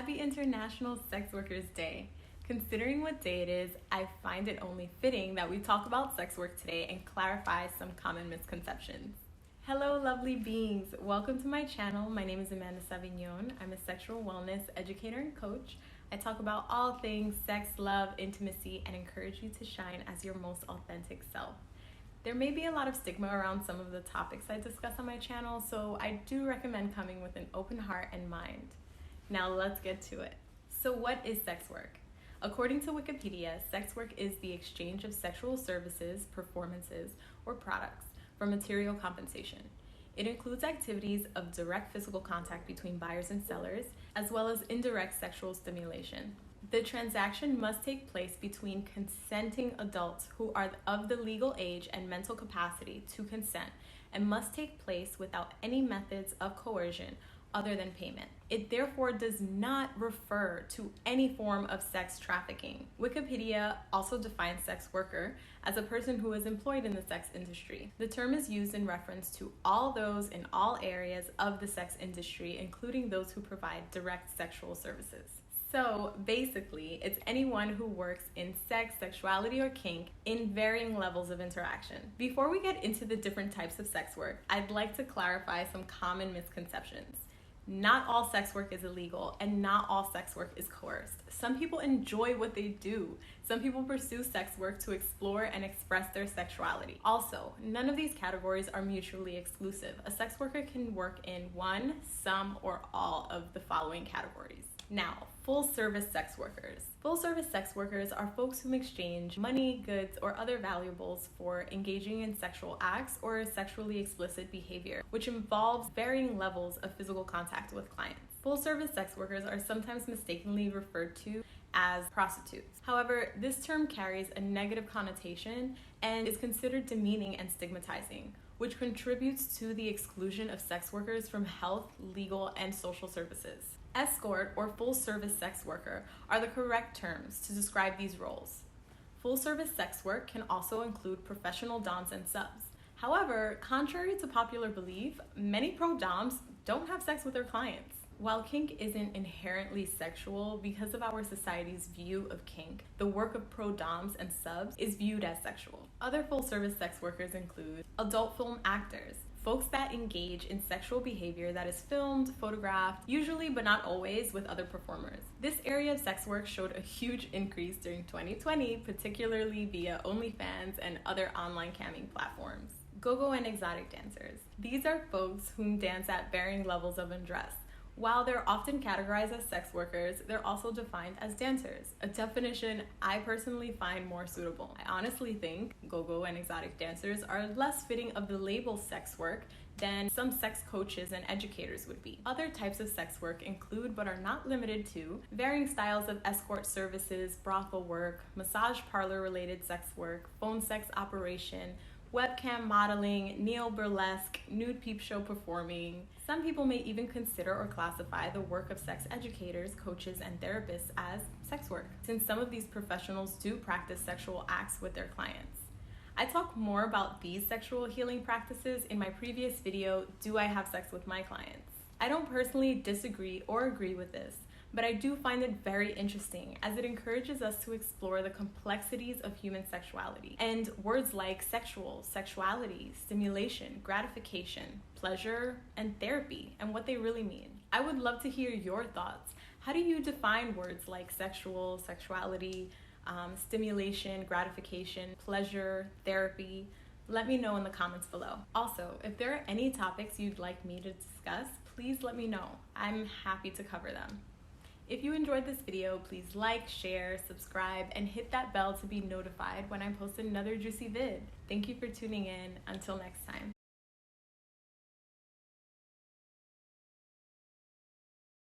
Happy International Sex Workers Day. Considering what day it is, I find it only fitting that we talk about sex work today and clarify some common misconceptions. Hello, lovely beings. Welcome to my channel. My name is Amanda Savi. I'm a sexual wellness educator and coach. I talk about all things sex, love, intimacy, and encourage you to shine as your most authentic self. There may be a lot of stigma around some of the topics I discuss on my channel, so I do recommend coming with an open heart and mind. Now let's get to it. So what is sex work? According to Wikipedia, sex work is the exchange of sexual services, performances, or products for material compensation. It includes activities of direct physical contact between buyers and sellers, as well as indirect sexual stimulation. The transaction must take place between consenting adults who are of the legal age and mental capacity to consent, and must take place without any methods of coercion other than payment. It therefore does not refer to any form of sex trafficking. Wikipedia also defines sex worker as a person who is employed in the sex industry. The term is used in reference to all those in all areas of the sex industry, including those who provide direct sexual services. So basically, it's anyone who works in sex, sexuality, or kink in varying levels of interaction. Before we get into the different types of sex work, I'd like to clarify some common misconceptions. Not all sex work is illegal, and not all sex work is coerced. Some people enjoy what they do. Some people pursue sex work to explore and express their sexuality. Also, none of these categories are mutually exclusive. A sex worker can work in one, some, or all of the following categories. Now, full-service sex workers. Full-service sex workers are folks who exchange money, goods, or other valuables for engaging in sexual acts or sexually explicit behavior, which involves varying levels of physical contact with clients. Full-service sex workers are sometimes mistakenly referred to as prostitutes. However, this term carries a negative connotation and is considered demeaning and stigmatizing, which contributes to the exclusion of sex workers from health, legal, and social services. Escort or full-service sex worker are the correct terms to describe these roles. Full-service sex work can also include professional doms and subs. However, contrary to popular belief, many pro-doms don't have sex with their clients. While kink isn't inherently sexual, because of our society's view of kink, the work of pro-doms and subs is viewed as sexual. Other full-service sex workers include adult film actors, folks that engage in sexual behavior that is filmed, photographed, usually but not always, with other performers. This area of sex work showed a huge increase during 2020, particularly via OnlyFans and other online camming platforms. Gogo and exotic dancers. These are folks who dance at varying levels of undress. While they're often categorized as sex workers, they're also defined as dancers, a definition I personally find more suitable. I honestly think Gogo and exotic dancers are less fitting of the label sex work than some sex coaches and educators would be. Other types of sex work include, but are not limited to, varying styles of escort services, brothel work, massage parlor related sex work, phone sex operation, webcam modeling, neo-burlesque, nude peep show performing. Some people may even consider or classify the work of sex educators, coaches, and therapists as sex work, since some of these professionals do practice sexual acts with their clients. I talk more about these sexual healing practices in my previous video, Do I Have Sex with My Clients? I don't personally disagree or agree with this, but I do find it very interesting as it encourages us to explore the complexities of human sexuality and words like sexual, sexuality, stimulation, gratification, pleasure, and therapy and what they really mean. I would love to hear your thoughts. How do you define words like sexual, sexuality, stimulation, gratification, pleasure, therapy? Let me know in the comments below. Also, if there are any topics you'd like me to discuss, please let me know. I'm happy to cover them. If you enjoyed this video, please like, share, subscribe, and hit that bell to be notified when I post another juicy vid. Thank you for tuning in. Until next time.